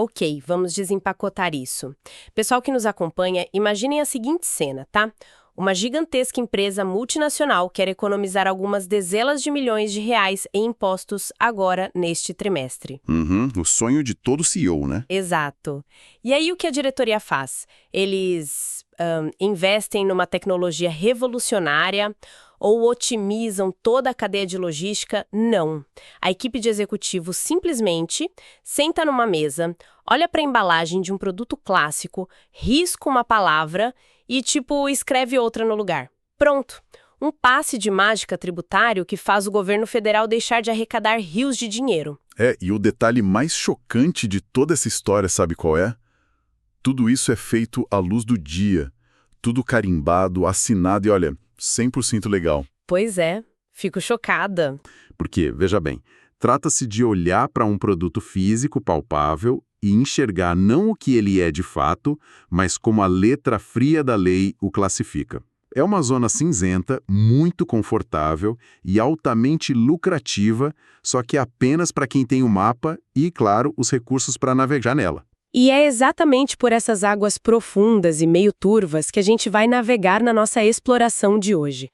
Ok, vamos desempacotar isso. Pessoal que nos acompanha, imaginem a seguinte cena, tá? Uma gigantesca empresa multinacional quer economizar algumas dezenas de milhões de reais em impostos agora neste trimestre. Uhum, o sonho de todo CEO, né? Exato. E aí o que a diretoria faz? Eles investem numa tecnologia revolucionária ou otimizam toda a cadeia de logística? Não. A equipe de executivos simplesmente senta numa mesa, olha para a embalagem de um produto clássico, risca uma palavra e, escreve outra no lugar. Pronto. Um passe de mágica tributário que faz o governo federal deixar de arrecadar rios de dinheiro. E o detalhe mais chocante de toda essa história, sabe qual é? Tudo isso é feito à luz do dia. Tudo carimbado, assinado e, olha, 100% legal. Pois é, fico chocada. Porque, veja bem, trata-se de olhar para um produto físico palpável e enxergar não o que ele é de fato, mas como a letra fria da lei o classifica. É uma zona cinzenta, muito confortável e altamente lucrativa, só que apenas para quem tem o mapa e, claro, os recursos para navegar nela. E é exatamente por essas águas profundas e meio turvas que a gente vai navegar na nossa exploração de hoje.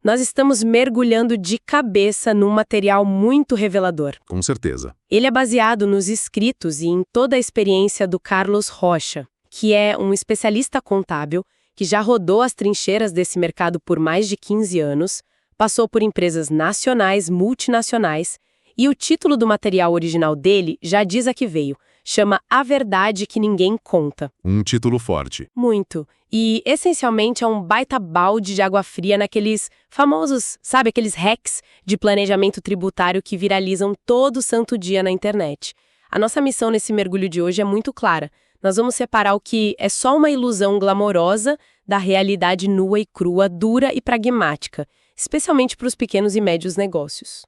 Nós estamos mergulhando de cabeça num material muito revelador. Com certeza. Ele é baseado nos escritos e em toda a experiência do Carlos Rocha, que é um especialista contábil que já rodou as trincheiras desse mercado por mais de 15 anos, passou por empresas nacionais, multinacionais, e o título do material original dele já diz a que veio, chama A Verdade que Ninguém Conta. Um título forte. Muito. E, essencialmente, é um baita balde de água fria naqueles famosos, sabe, aqueles hacks de planejamento tributário que viralizam todo santo dia na internet. A nossa missão nesse mergulho de hoje é muito clara. Nós vamos separar o que é só uma ilusão glamourosa da realidade nua e crua, dura e pragmática, especialmente para os pequenos e médios negócios.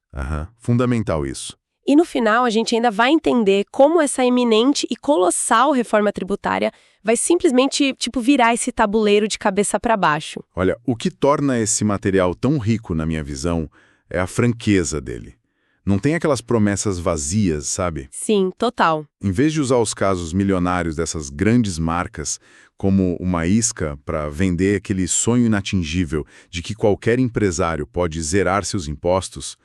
Fundamental isso. E no final a gente ainda vai entender como essa eminente e colossal reforma tributária vai simplesmente, virar esse tabuleiro de cabeça para baixo. Olha, o que torna esse material tão rico, na minha visão, é a franqueza dele. Não tem aquelas promessas vazias, sabe? Sim, total. Em vez de usar os casos milionários dessas grandes marcas como uma isca para vender aquele sonho inatingível de que qualquer empresário pode zerar seus impostos,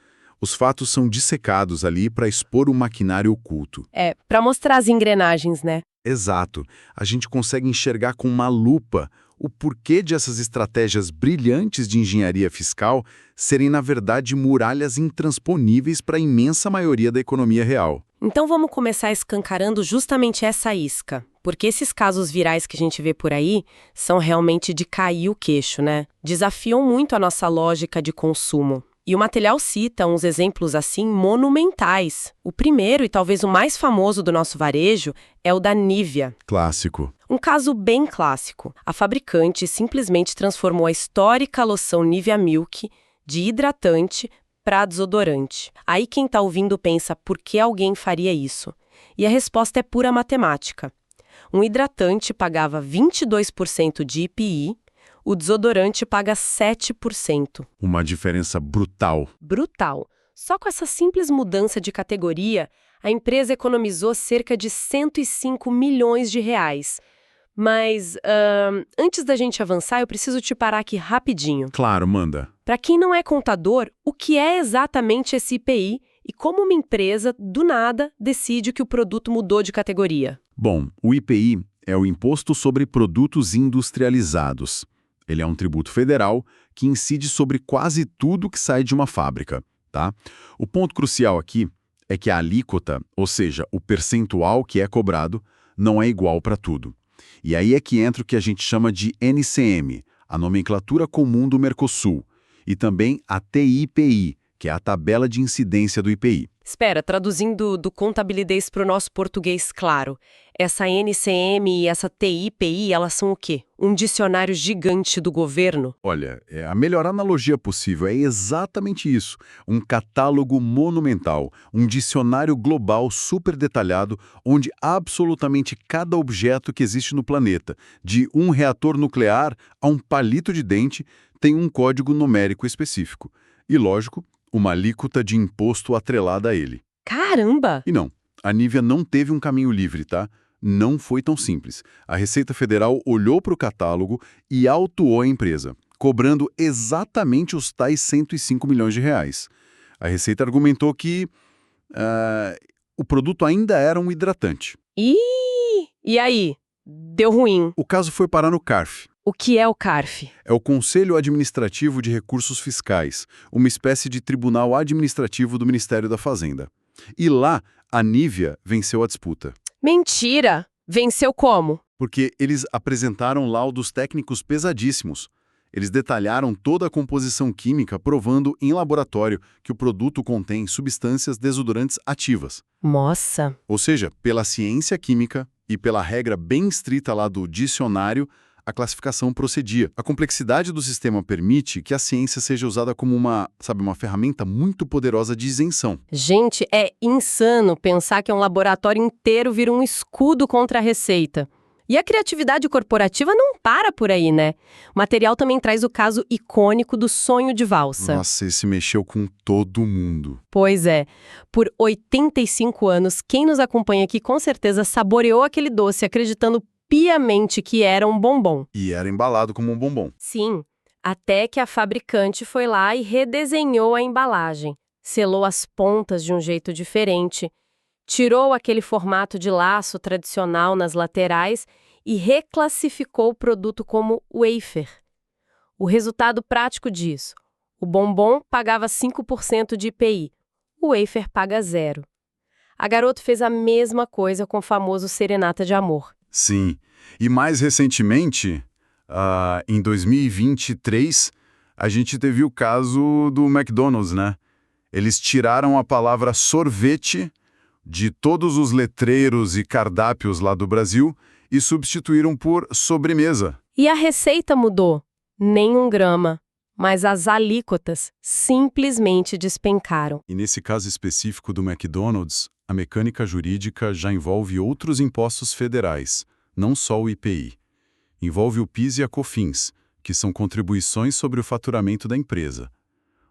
os fatos são dissecados ali para expor um maquinário oculto. Para mostrar as engrenagens, né? Exato. A gente consegue enxergar com uma lupa o porquê de essas estratégias brilhantes de engenharia fiscal serem, na verdade, muralhas intransponíveis para a imensa maioria da economia real. Então vamos começar escancarando justamente essa isca, porque esses casos virais que a gente vê por aí são realmente de cair o queixo, né? Desafiam muito a nossa lógica de consumo. E o material cita uns exemplos assim monumentais. O primeiro e talvez o mais famoso do nosso varejo é o da Nivea. Clássico. Um caso bem clássico. A fabricante simplesmente transformou a histórica loção Nivea Milk de hidratante para desodorante. Aí quem tá ouvindo pensa, por que alguém faria isso? E a resposta é pura matemática. Um hidratante pagava 22% de IPI, o desodorante paga 7%. Uma diferença brutal. Brutal. Só com essa simples mudança de categoria, a empresa economizou cerca de 105 milhões de reais. Mas, antes da gente avançar, eu preciso te parar aqui rapidinho. Claro, manda. Para quem não é contador, o que é exatamente esse IPI e como uma empresa, do nada, decide que o produto mudou de categoria? Bom, o IPI é o Imposto sobre Produtos Industrializados. Ele é um tributo federal que incide sobre quase tudo que sai de uma fábrica, tá? O ponto crucial aqui é que a alíquota, ou seja, o percentual que é cobrado, não é igual para tudo. E aí é que entra o que a gente chama de NCM, a nomenclatura comum do Mercosul, e também a TIPI, que é a tabela de incidência do IPI. Espera, traduzindo do contabilidez para o nosso português claro, essa NCM e essa TIPI, elas são o quê? Um dicionário gigante do governo? Olha, é a melhor analogia possível, é exatamente isso. Um catálogo monumental, um dicionário global super detalhado, onde absolutamente cada objeto que existe no planeta, de um reator nuclear a um palito de dente, tem um código numérico específico. E, lógico, uma alíquota de imposto atrelada a ele. Caramba! E não, A Nivea não teve um caminho livre, tá? Não foi tão simples. A Receita Federal olhou para o catálogo e autuou a empresa, cobrando exatamente os tais 105 milhões de reais. A Receita argumentou que o produto ainda era um hidratante. E aí? Deu ruim. O caso foi parar no CARF. O que é o CARF? É o Conselho Administrativo de Recursos Fiscais, uma espécie de tribunal administrativo do Ministério da Fazenda. E lá, a Nivea venceu a disputa. Mentira! Venceu como? Porque eles apresentaram laudos técnicos pesadíssimos. Eles detalharam toda a composição química, provando em laboratório que o produto contém substâncias desodorantes ativas. Nossa! Ou seja, pela ciência química e pela regra bem estrita lá do dicionário, a classificação procedia. A complexidade do sistema permite que a ciência seja usada como uma ferramenta muito poderosa de isenção. Gente, é insano pensar que um laboratório inteiro vira um escudo contra a Receita. E a criatividade corporativa não para por aí, né? O material também traz o caso icônico do sonho de valsa. Nossa, esse mexeu com todo mundo. Pois é. Por 85 anos, quem nos acompanha aqui com certeza saboreou aquele doce acreditando piamente que era um bombom. E era embalado como um bombom. Sim, até que a fabricante foi lá e redesenhou a embalagem, selou as pontas de um jeito diferente, tirou aquele formato de laço tradicional nas laterais e reclassificou o produto como wafer. O resultado prático disso: o bombom pagava 5% de IPI, o wafer paga 0%. A Garoto fez a mesma coisa com o famoso Serenata de Amor. Sim. E mais recentemente, em 2023, a gente teve o caso do McDonald's, né? Eles tiraram a palavra sorvete de todos os letreiros e cardápios lá do Brasil e substituíram por sobremesa. E a receita mudou? Nem 1 grama. Mas as alíquotas simplesmente despencaram. E nesse caso específico do McDonald's, a mecânica jurídica já envolve outros impostos federais, não só o IPI. Envolve o PIS e a COFINS, que são contribuições sobre o faturamento da empresa.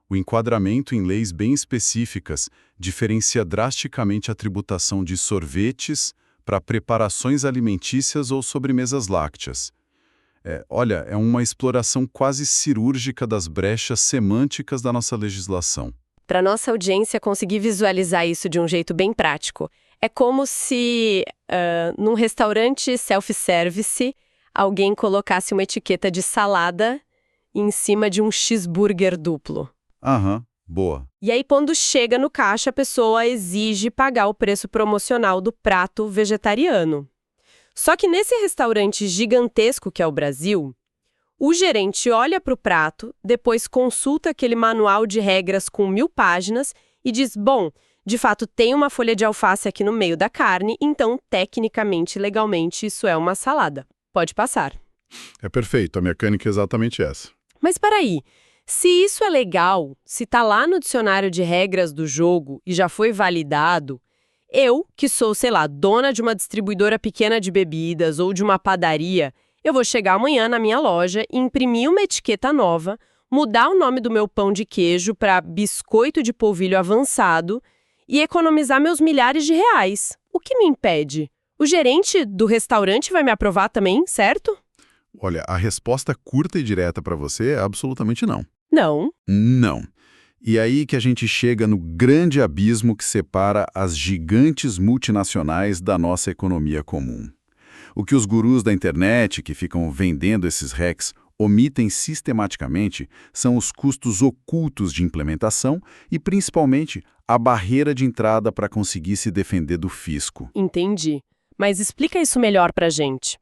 O enquadramento em leis bem específicas diferencia drasticamente a tributação de sorvetes para preparações alimentícias ou sobremesas lácteas. É uma exploração quase cirúrgica das brechas semânticas da nossa legislação. Para nossa audiência conseguir visualizar isso de um jeito bem prático, é como se, num restaurante self-service, alguém colocasse uma etiqueta de salada em cima de um cheeseburger duplo. Aham, boa. E aí, quando chega no caixa, a pessoa exige pagar o preço promocional do prato vegetariano. Só que nesse restaurante gigantesco que é o Brasil, o gerente olha para o prato, depois consulta aquele manual de regras com 1000 páginas e diz, bom, de fato tem uma folha de alface aqui no meio da carne, então tecnicamente, legalmente, isso é uma salada. Pode passar. É perfeito, a mecânica é exatamente essa. Mas peraí, se isso é legal, se está lá no dicionário de regras do jogo e já foi validado, eu, que sou, sei lá, dona de uma distribuidora pequena de bebidas ou de uma padaria, eu vou chegar amanhã na minha loja e imprimir uma etiqueta nova, mudar o nome do meu pão de queijo para biscoito de polvilho avançado e economizar meus milhares de reais. O que me impede? O gerente do restaurante vai me aprovar também, certo? Olha, a resposta curta e direta para você é absolutamente não. Não. Não. E aí que a gente chega no grande abismo que separa as gigantes multinacionais da nossa economia comum. O que os gurus da internet que ficam vendendo esses hacks omitem sistematicamente são os custos ocultos de implementação e, principalmente, a barreira de entrada para conseguir se defender do fisco. Entendi. Mas explica isso melhor pra gente.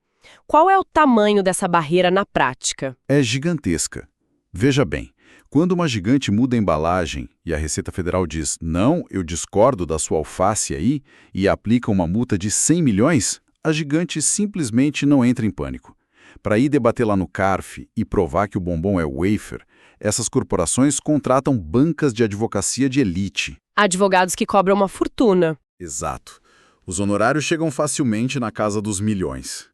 Qual é o tamanho dessa barreira na prática? É gigantesca. Veja bem, quando uma gigante muda a embalagem e a Receita Federal diz não, eu discordo da sua alface aí e aplica uma multa de 100 milhões, a gigante simplesmente não entra em pânico. Para ir debater lá no CARF e provar que o bombom é wafer, essas corporações contratam bancas de advocacia de elite. Advogados que cobram uma fortuna. Exato. Os honorários chegam facilmente na casa dos milhões.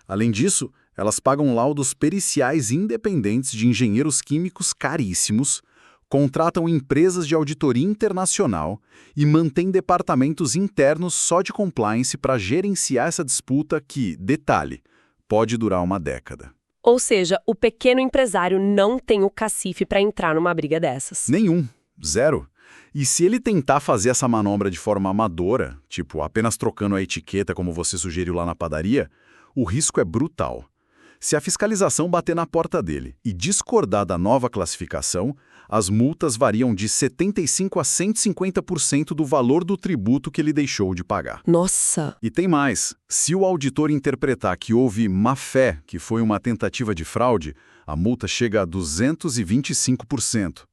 Além disso, elas pagam laudos periciais independentes de engenheiros químicos caríssimos, contratam empresas de auditoria internacional e mantêm departamentos internos só de compliance para gerenciar essa disputa que, detalhe, pode durar uma década. Ou seja, o pequeno empresário não tem o cacife para entrar numa briga dessas. Nenhum. Zero. E se ele tentar fazer essa manobra de forma amadora, tipo apenas trocando a etiqueta como você sugeriu lá na padaria, o risco é brutal. Se a fiscalização bater na porta dele e discordar da nova classificação, as multas variam de 75% a 150% do valor do tributo que ele deixou de pagar. Nossa! E tem mais. Se o auditor interpretar que houve má-fé, que foi uma tentativa de fraude, a multa chega a 225%.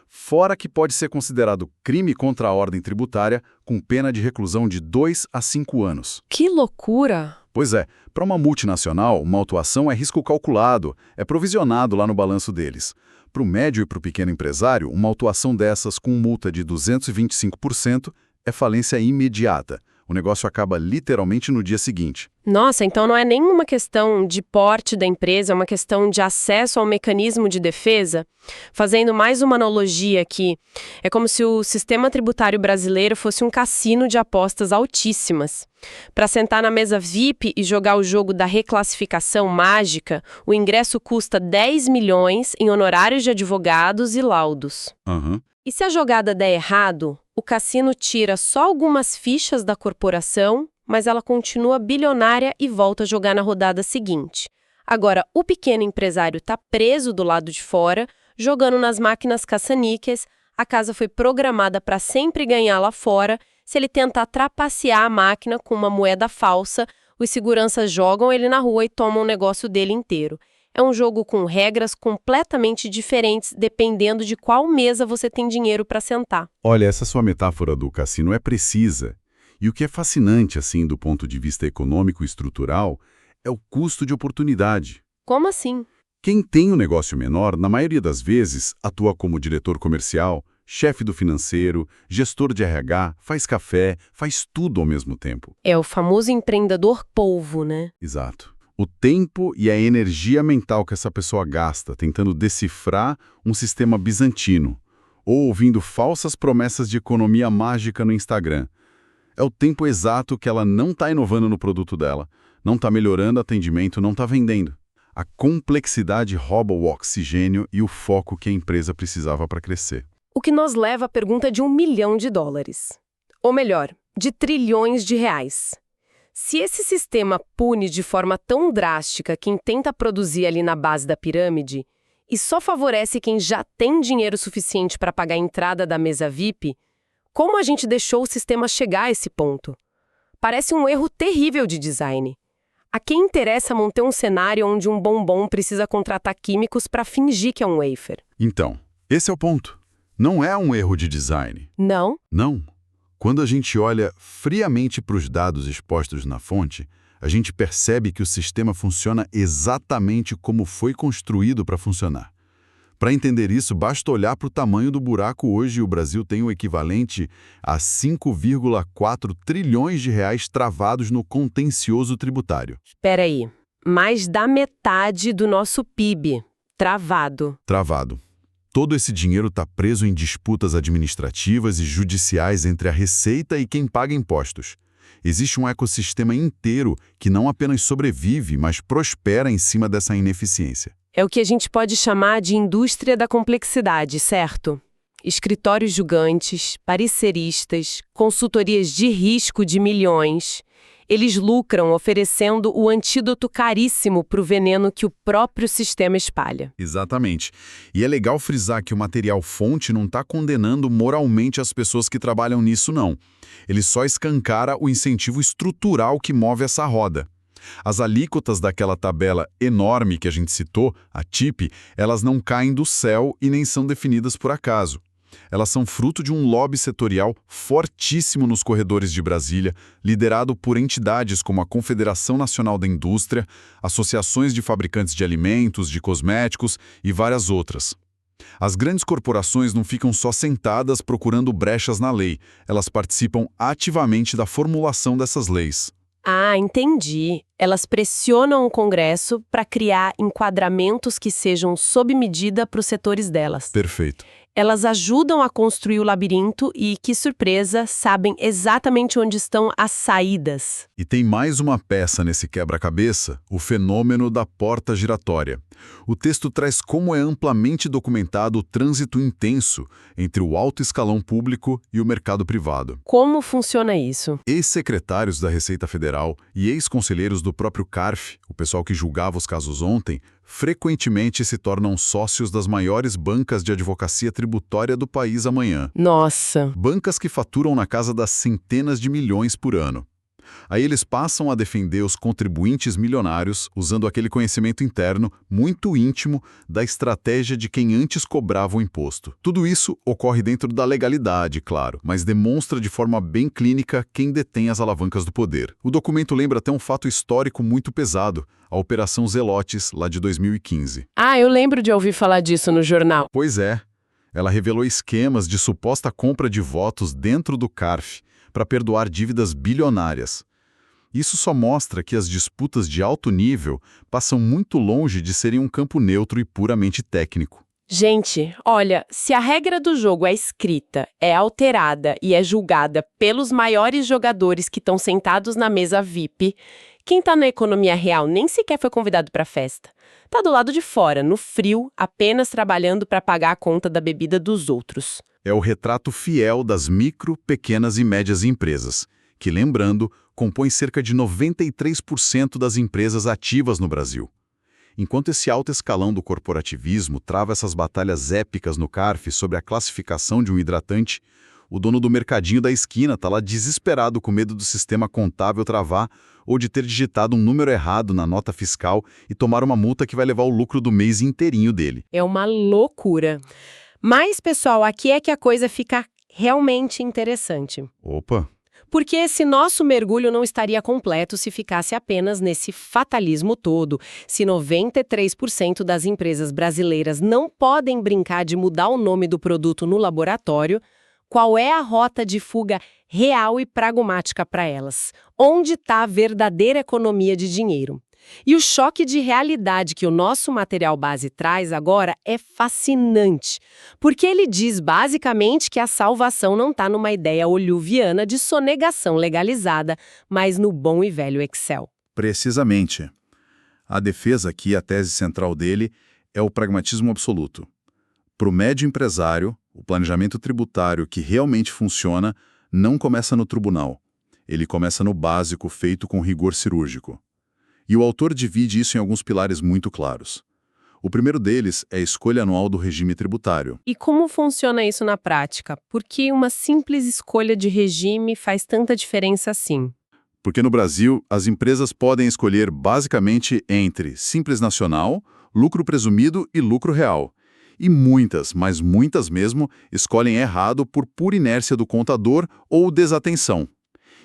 Fora que pode ser considerado crime contra a ordem tributária, com pena de reclusão de 2 a 5 anos. Que loucura! Pois é, para uma multinacional, uma autuação é risco calculado, é provisionado lá no balanço deles. Para o médio e para o pequeno empresário, uma autuação dessas com multa de 225% é falência imediata. O negócio acaba literalmente no dia seguinte. Nossa, então não é nenhuma questão de porte da empresa, é uma questão de acesso ao mecanismo de defesa? Fazendo mais uma analogia aqui, é como se o sistema tributário brasileiro fosse um cassino de apostas altíssimas. Para sentar na mesa VIP e jogar o jogo da reclassificação mágica, o ingresso custa 10 milhões em honorários de advogados e laudos. Uhum. E se a jogada der errado, o cassino tira só algumas fichas da corporação, mas ela continua bilionária e volta a jogar na rodada seguinte. Agora, o pequeno empresário está preso do lado de fora, jogando nas máquinas caça-níqueis, a casa foi programada para sempre ganhar lá fora. Se ele tentar trapacear a máquina com uma moeda falsa, os seguranças jogam ele na rua e tomam o negócio dele inteiro. É um jogo com regras completamente diferentes, dependendo de qual mesa você tem dinheiro para sentar. Olha, essa sua metáfora do cassino é precisa. E o que é fascinante, assim, do ponto de vista econômico e estrutural, é o custo de oportunidade. Como assim? Quem tem um negócio menor, na maioria das vezes, atua como diretor comercial, chefe do financeiro, gestor de RH, faz café, faz tudo ao mesmo tempo. É o famoso empreendedor polvo, né? Exato. O tempo e a energia mental que essa pessoa gasta tentando decifrar um sistema bizantino, ou ouvindo falsas promessas de economia mágica no Instagram. É o tempo exato que ela não está inovando no produto dela, não está melhorando o atendimento, não está vendendo. A complexidade rouba o oxigênio e o foco que a empresa precisava para crescer. O que nos leva à pergunta de $1 milhão. Ou melhor, de trilhões de reais. Se esse sistema pune de forma tão drástica quem tenta produzir ali na base da pirâmide e só favorece quem já tem dinheiro suficiente para pagar a entrada da mesa VIP, como a gente deixou o sistema chegar a esse ponto? Parece um erro terrível de design. A quem interessa manter um cenário onde um bombom precisa contratar químicos para fingir que é um wafer? Então, esse é o ponto. Não é um erro de design. Não? Não. Quando a gente olha friamente para os dados expostos na fonte, a gente percebe que o sistema funciona exatamente como foi construído para funcionar. Para entender isso, basta olhar para o tamanho do buraco hoje e o Brasil tem o equivalente a 5,4 trilhões de reais travados no contencioso tributário. Espera aí, mais da metade do nosso PIB, travado. Travado. Todo esse dinheiro está preso em disputas administrativas e judiciais entre a Receita e quem paga impostos. Existe um ecossistema inteiro que não apenas sobrevive, mas prospera em cima dessa ineficiência. É o que a gente pode chamar de indústria da complexidade, certo? Escritórios gigantes, pareceristas, consultorias de risco de milhões. Eles lucram oferecendo o antídoto caríssimo para o veneno que o próprio sistema espalha. Exatamente. E é legal frisar que o material-fonte não está condenando moralmente as pessoas que trabalham nisso, não. Ele só escancara o incentivo estrutural que move essa roda. As alíquotas daquela tabela enorme que a gente citou, a TIP, elas não caem do céu e nem são definidas por acaso. Elas são fruto de um lobby setorial fortíssimo nos corredores de Brasília, liderado por entidades como a Confederação Nacional da Indústria, associações de fabricantes de alimentos, de cosméticos e várias outras. As grandes corporações não ficam só sentadas procurando brechas na lei, elas participam ativamente da formulação dessas leis. Ah, entendi. Elas pressionam o Congresso para criar enquadramentos que sejam sob medida para os setores delas. Perfeito. Elas ajudam a construir o labirinto e, que surpresa, sabem exatamente onde estão as saídas. E tem mais uma peça nesse quebra-cabeça, o fenômeno da porta giratória. O texto traz como é amplamente documentado o trânsito intenso entre o alto escalão público e o mercado privado. Como funciona isso? Ex-secretários da Receita Federal e ex-conselheiros do próprio CARF, o pessoal que julgava os casos ontem, frequentemente se tornam sócios das maiores bancas de advocacia tributária do país amanhã. Nossa! Bancas que faturam na casa das centenas de milhões por ano. Aí eles passam a defender os contribuintes milionários usando aquele conhecimento interno, muito íntimo, da estratégia de quem antes cobrava o imposto. Tudo isso ocorre dentro da legalidade, claro, mas demonstra de forma bem clínica quem detém as alavancas do poder. O documento lembra até um fato histórico muito pesado, a Operação Zelotes, lá de 2015. Ah, eu lembro de ouvir falar disso no jornal. Pois é, ela revelou esquemas de suposta compra de votos dentro do CARF, para perdoar dívidas bilionárias. Isso só mostra que as disputas de alto nível passam muito longe de serem um campo neutro e puramente técnico. Gente, olha, se a regra do jogo é escrita, é alterada e é julgada pelos maiores jogadores que estão sentados na mesa VIP, quem está na economia real nem sequer foi convidado para a festa. Está do lado de fora, no frio, apenas trabalhando para pagar a conta da bebida dos outros. É o retrato fiel das micro, pequenas e médias empresas, que, lembrando, compõem cerca de 93% das empresas ativas no Brasil. Enquanto esse alto escalão do corporativismo trava essas batalhas épicas no CARF sobre a classificação de um hidratante, o dono do mercadinho da esquina está lá desesperado com medo do sistema contábil travar ou de ter digitado um número errado na nota fiscal e tomar uma multa que vai levar o lucro do mês inteirinho dele. É uma loucura. Mas, pessoal, aqui é que a coisa fica realmente interessante. Opa! Porque esse nosso mergulho não estaria completo se ficasse apenas nesse fatalismo todo. Se 93% das empresas brasileiras não podem brincar de mudar o nome do produto no laboratório, qual é a rota de fuga real e pragmática para elas? Onde está a verdadeira economia de dinheiro? E o choque de realidade que o nosso material base traz agora é fascinante, porque ele diz basicamente que a salvação não está numa ideia olhuviana de sonegação legalizada, mas no bom e velho Excel. Precisamente. A defesa aqui, a tese central dele, é o pragmatismo absoluto. Para o médio empresário, o planejamento tributário que realmente funciona não começa no tribunal. Ele começa no básico, feito com rigor cirúrgico. E o autor divide isso em alguns pilares muito claros. O primeiro deles é a escolha anual do regime tributário. E como funciona isso na prática? Por que uma simples escolha de regime faz tanta diferença assim? Porque no Brasil, as empresas podem escolher basicamente entre Simples Nacional, lucro presumido e lucro real. E muitas, mas muitas mesmo, escolhem errado por pura inércia do contador ou desatenção.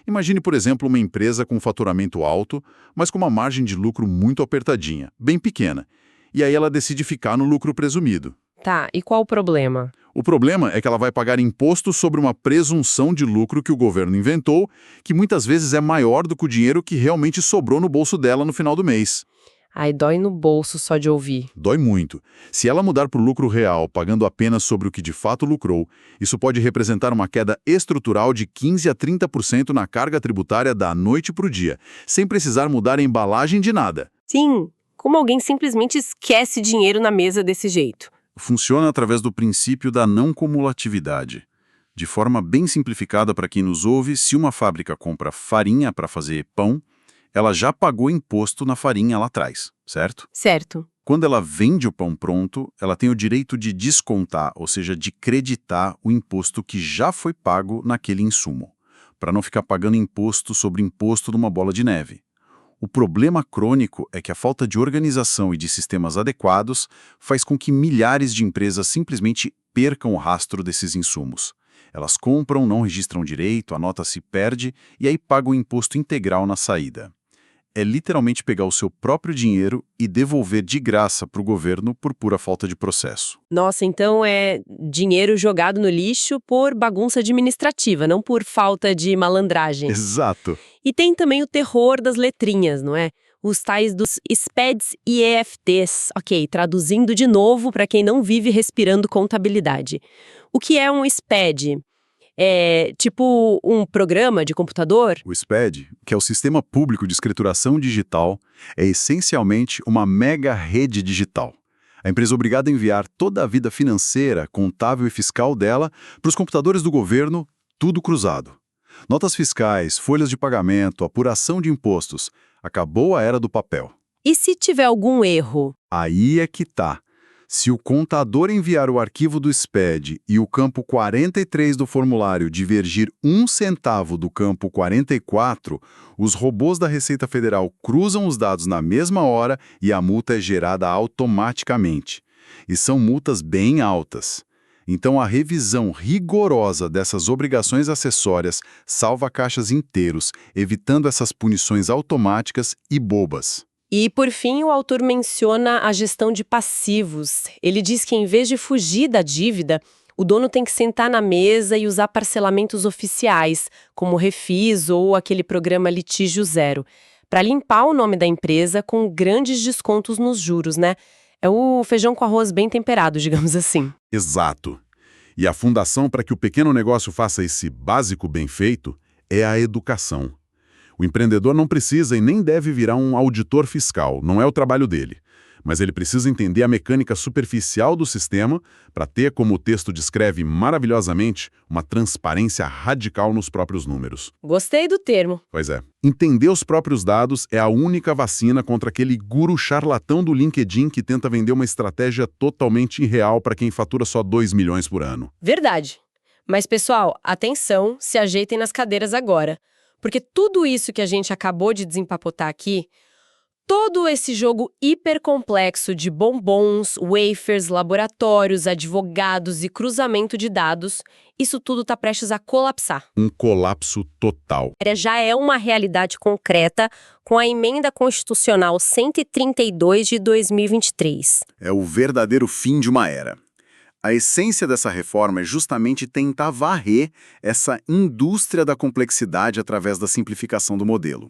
Imagine, por exemplo, uma empresa com faturamento alto, mas com uma margem de lucro muito apertadinha, bem pequena. E aí ela decide ficar no lucro presumido. Tá, e qual o problema? O problema é que ela vai pagar imposto sobre uma presunção de lucro que o governo inventou, que muitas vezes é maior do que o dinheiro que realmente sobrou no bolso dela no final do mês. Ai, dói no bolso só de ouvir. Dói muito. Se ela mudar para o lucro real, pagando apenas sobre o que de fato lucrou, isso pode representar uma queda estrutural de 15% a 30% na carga tributária da noite para o dia, sem precisar mudar a embalagem de nada. Sim, como alguém simplesmente esquece dinheiro na mesa desse jeito. Funciona através do princípio da não cumulatividade. De forma bem simplificada para quem nos ouve, se uma fábrica compra farinha para fazer pão, ela já pagou imposto na farinha lá atrás, certo? Certo. Quando ela vende o pão pronto, ela tem o direito de descontar, ou seja, de creditar o imposto que já foi pago naquele insumo, para não ficar pagando imposto sobre imposto numa bola de neve. O problema crônico é que a falta de organização e de sistemas adequados faz com que milhares de empresas simplesmente percam o rastro desses insumos. Elas compram, não registram direito, a nota se perde e aí pagam o imposto integral na saída. é literalmente pegar o seu próprio dinheiro e devolver de graça para o governo por pura falta de processo. Nossa, então é dinheiro jogado no lixo por bagunça administrativa, não por falta de malandragem. Exato. E tem também o terror das letrinhas, não é? Os tais dos SPEDs e EFTs. Ok, traduzindo de novo para quem não vive respirando contabilidade. O que é um SPED? É tipo um programa de computador? O SPED, que é o Sistema Público de Escrituração Digital, é essencialmente uma mega rede digital. A empresa é obrigada a enviar toda a vida financeira, contábil e fiscal dela para os computadores do governo, tudo cruzado. Notas fiscais, folhas de pagamento, apuração de impostos. Acabou a era do papel. E se tiver algum erro? Aí é que tá. Se o contador enviar o arquivo do SPED e o campo 43 do formulário divergir 1 centavo do campo 44, os robôs da Receita Federal cruzam os dados na mesma hora e a multa é gerada automaticamente. E são multas bem altas. Então, a revisão rigorosa dessas obrigações acessórias salva caixas inteiros, evitando essas punições automáticas e bobas. E, por fim, o autor menciona a gestão de passivos. Ele diz que, em vez de fugir da dívida, o dono tem que sentar na mesa e usar parcelamentos oficiais, como o Refis ou aquele programa Litígio Zero, para limpar o nome da empresa com grandes descontos nos juros, né? É o feijão com arroz bem temperado, digamos assim. Exato. E a fundação para que o pequeno negócio faça esse básico bem feito é a educação. O empreendedor não precisa e nem deve virar um auditor fiscal, não é o trabalho dele. Mas ele precisa entender a mecânica superficial do sistema para ter, como o texto descreve maravilhosamente, uma transparência radical nos próprios números. Gostei do termo. Pois é. Entender os próprios dados é a única vacina contra aquele guru charlatão do LinkedIn que tenta vender uma estratégia totalmente irreal para quem fatura só 2 milhões por ano. Verdade. Mas, pessoal, atenção, se ajeitem nas cadeiras agora. Porque tudo isso que a gente acabou de desempapotar aqui, todo esse jogo hipercomplexo de bombons, wafers, laboratórios, advogados e cruzamento de dados, isso tudo está prestes a colapsar. Um colapso total. Já é uma realidade concreta com a Emenda Constitucional 132 de 2023. É o verdadeiro fim de uma era. A essência dessa reforma é justamente tentar varrer essa indústria da complexidade através da simplificação do modelo.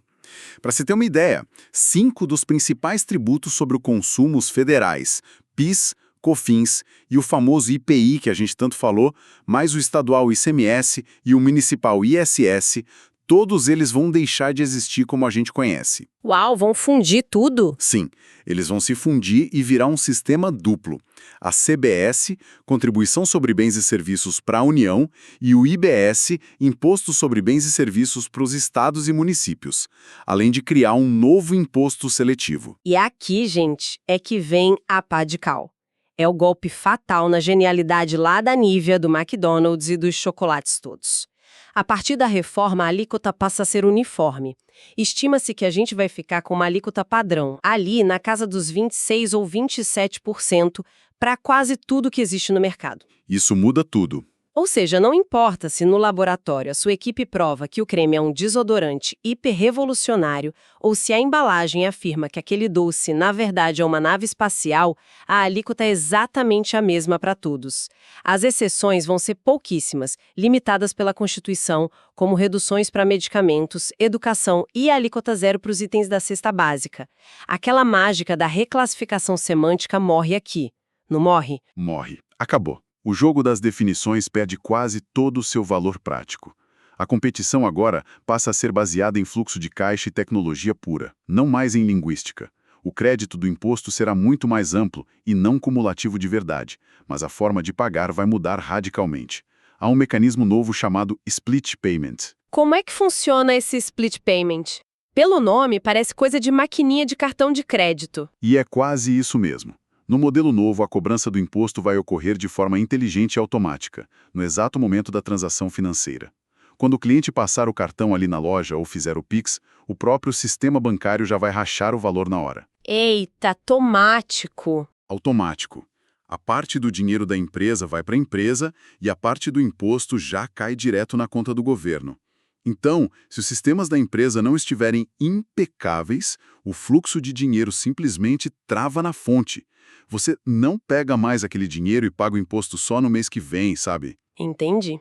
Para se ter uma ideia, 5 dos principais tributos sobre o consumo, os federais, PIS, COFINS e o famoso IPI que a gente tanto falou, mais o estadual ICMS e o municipal ISS, todos eles vão deixar de existir como a gente conhece. Uau, vão fundir tudo? Sim, eles vão se fundir e virar um sistema duplo. A CBS, Contribuição sobre Bens e Serviços para a União, e o IBS, Imposto sobre Bens e Serviços para os estados e municípios, além de criar um novo imposto seletivo. E aqui, gente, é que vem a pá de cal. É o golpe fatal na genialidade lá da Nivea, do McDonald's e dos chocolates todos. A partir da reforma, a alíquota passa a ser uniforme. Estima-se que a gente vai ficar com uma alíquota padrão, ali na casa dos 26% ou 27%, para quase tudo que existe no mercado. Isso muda tudo. Ou seja, não importa se no laboratório a sua equipe prova que o creme é um desodorante hiperrevolucionário ou se a embalagem afirma que aquele doce, na verdade, é uma nave espacial, a alíquota é exatamente a mesma para todos. As exceções vão ser pouquíssimas, limitadas pela Constituição, como reduções para medicamentos, educação e a alíquota zero para os itens da cesta básica. Aquela mágica da reclassificação semântica morre aqui. Não morre? Morre. Acabou. O jogo das definições perde quase todo o seu valor prático. A competição agora passa a ser baseada em fluxo de caixa e tecnologia pura, não mais em linguística. O crédito do imposto será muito mais amplo e não cumulativo de verdade, mas a forma de pagar vai mudar radicalmente. Há um mecanismo novo chamado Split Payment. Como é que funciona esse Split Payment? Pelo nome, parece coisa de maquininha de cartão de crédito. E é quase isso mesmo. No modelo novo, a cobrança do imposto vai ocorrer de forma inteligente e automática, no exato momento da transação financeira. Quando o cliente passar o cartão ali na loja ou fizer o Pix, o próprio sistema bancário já vai rachar o valor na hora. Eita, automático! Automático. A parte do dinheiro da empresa vai para a empresa e a parte do imposto já cai direto na conta do governo. Então, se os sistemas da empresa não estiverem impecáveis, o fluxo de dinheiro simplesmente trava na fonte. Você não pega mais aquele dinheiro e paga o imposto só no mês que vem, sabe? Entendi.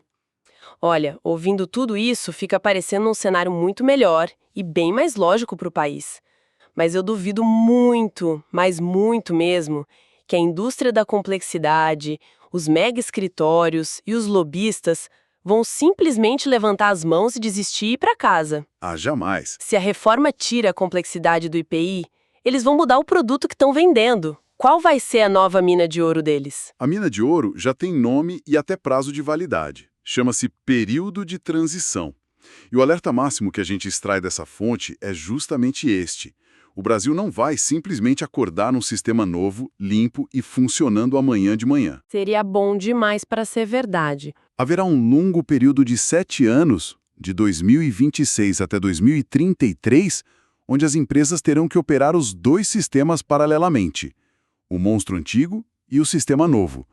Olha, ouvindo tudo isso, fica parecendo um cenário muito melhor e bem mais lógico para o país. Mas eu duvido muito, mas muito mesmo, que a indústria da complexidade, os mega escritórios e os lobistas vão simplesmente levantar as mãos e desistir e ir para casa. Ah, jamais. Se a reforma tira a complexidade do IPI, eles vão mudar o produto que estão vendendo. Qual vai ser a nova mina de ouro deles? A mina de ouro já tem nome e até prazo de validade. Chama-se período de transição. E o alerta máximo que a gente extrai dessa fonte é justamente este. O Brasil não vai simplesmente acordar num sistema novo, limpo e funcionando amanhã de manhã. Seria bom demais para ser verdade. Haverá um longo período de 7 anos, de 2026 até 2033, onde as empresas terão que operar os dois sistemas paralelamente, o monstro antigo e o sistema novo,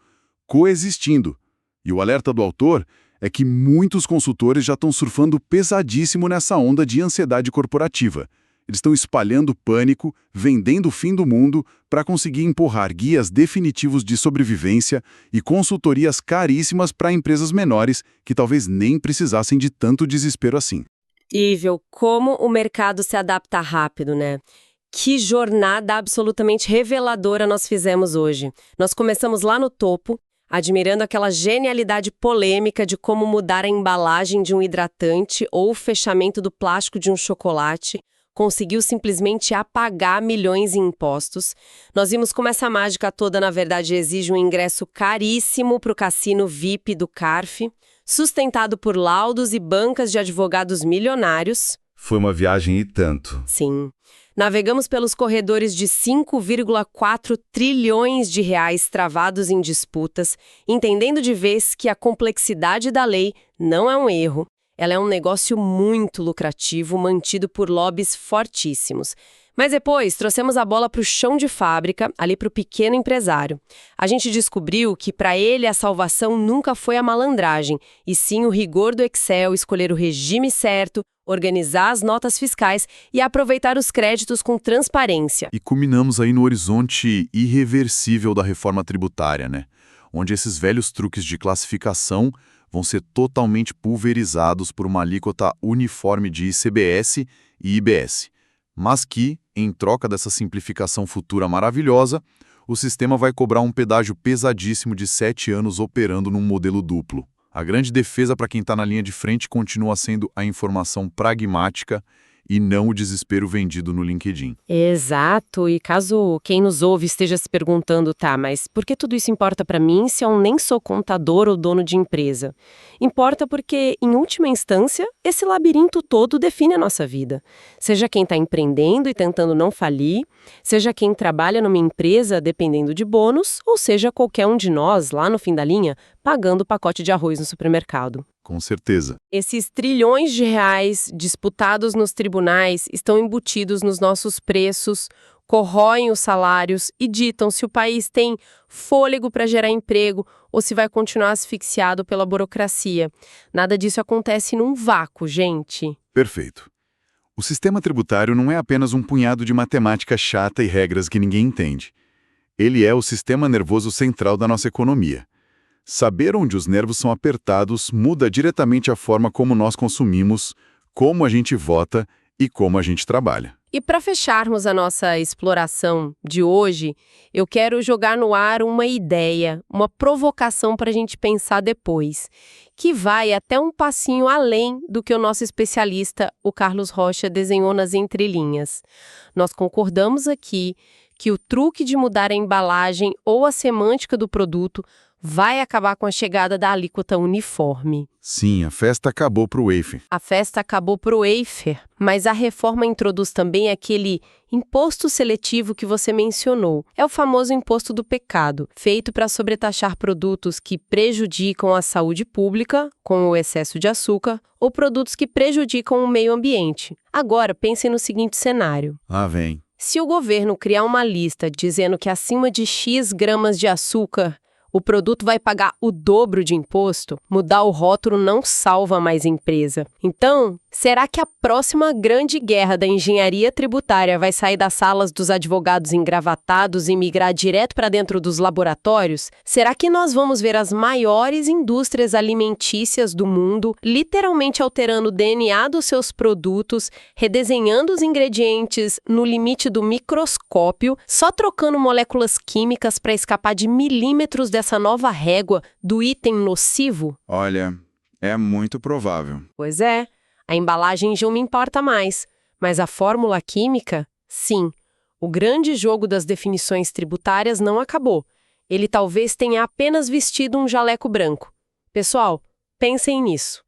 coexistindo. E o alerta do autor é que muitos consultores já estão surfando pesadíssimo nessa onda de ansiedade corporativa. Eles estão espalhando pânico, vendendo o fim do mundo para conseguir empurrar guias definitivos de sobrevivência e consultorias caríssimas para empresas menores que talvez nem precisassem de tanto desespero assim. Ivel, como o mercado se adapta rápido, né? Que jornada absolutamente reveladora nós fizemos hoje. Nós começamos lá no topo, admirando aquela genialidade polêmica de como mudar a embalagem de um hidratante ou o fechamento do plástico de um chocolate conseguiu simplesmente apagar milhões em impostos. Nós vimos como essa mágica toda, na verdade, exige um ingresso caríssimo para o cassino VIP do CARF, sustentado por laudos e bancas de advogados milionários. Foi uma viagem e tanto. Sim. Navegamos pelos corredores de 5,4 trilhões de reais travados em disputas, entendendo de vez que a complexidade da lei não é um erro. Ela é um negócio muito lucrativo, mantido por lobbies fortíssimos. Mas depois, trouxemos a bola para o chão de fábrica, ali para o pequeno empresário. A gente descobriu que para ele a salvação nunca foi a malandragem, e sim o rigor do Excel, escolher o regime certo, organizar as notas fiscais e aproveitar os créditos com transparência. E culminamos aí no horizonte irreversível da reforma tributária, né? Onde esses velhos truques de classificação vão ser totalmente pulverizados por uma alíquota uniforme de ICBS e IBS. Mas que, em troca dessa simplificação futura maravilhosa, o sistema vai cobrar um pedágio pesadíssimo de 7 anos operando num modelo duplo. A grande defesa para quem está na linha de frente continua sendo a informação pragmática e não o desespero vendido no LinkedIn. Exato, e caso quem nos ouve esteja se perguntando, tá, mas por que tudo isso importa para mim se eu nem sou contador ou dono de empresa? Importa porque, em última instância, esse labirinto todo define a nossa vida. Seja quem está empreendendo e tentando não falir, seja quem trabalha numa empresa dependendo de bônus, ou seja qualquer um de nós, lá no fim da linha, pagando o pacote de arroz no supermercado. Com certeza. Esses trilhões de reais disputados nos tribunais estão embutidos nos nossos preços, corroem os salários e ditam se o país tem fôlego para gerar emprego ou se vai continuar asfixiado pela burocracia. Nada disso acontece num vácuo, gente. Perfeito. O sistema tributário não é apenas um punhado de matemática chata e regras que ninguém entende. Ele é o sistema nervoso central da nossa economia. Saber onde os nervos são apertados muda diretamente a forma como nós consumimos, como a gente vota e como a gente trabalha. E para fecharmos a nossa exploração de hoje, eu quero jogar no ar uma ideia, uma provocação para a gente pensar depois, que vai até um passinho além do que o nosso especialista, o Carlos Rocha, desenhou nas entrelinhas. Nós concordamos aqui que o truque de mudar a embalagem ou a semântica do produto vai acabar com a chegada da alíquota uniforme. Sim, a festa acabou para o wafer. A festa acabou para o wafer, mas a reforma introduz também aquele imposto seletivo que você mencionou. É o famoso imposto do pecado, feito para sobretaxar produtos que prejudicam a saúde pública, com o excesso de açúcar, ou produtos que prejudicam o meio ambiente. Agora, pensem no seguinte cenário. Vem. Se o governo criar uma lista dizendo que acima de X gramas de açúcar, o produto vai pagar o dobro de imposto, mudar o rótulo não salva mais a empresa. Então, será que a próxima grande guerra da engenharia tributária vai sair das salas dos advogados engravatados e migrar direto para dentro dos laboratórios? Será que nós vamos ver as maiores indústrias alimentícias do mundo literalmente alterando o DNA dos seus produtos, redesenhando os ingredientes no limite do microscópio, só trocando moléculas químicas para escapar de milímetros dessa nova régua do item nocivo? Olha, é muito provável. Pois é, a embalagem já não me importa mais, mas a fórmula química, sim. O grande jogo das definições tributárias não acabou. Ele talvez tenha apenas vestido um jaleco branco. Pessoal, pensem nisso.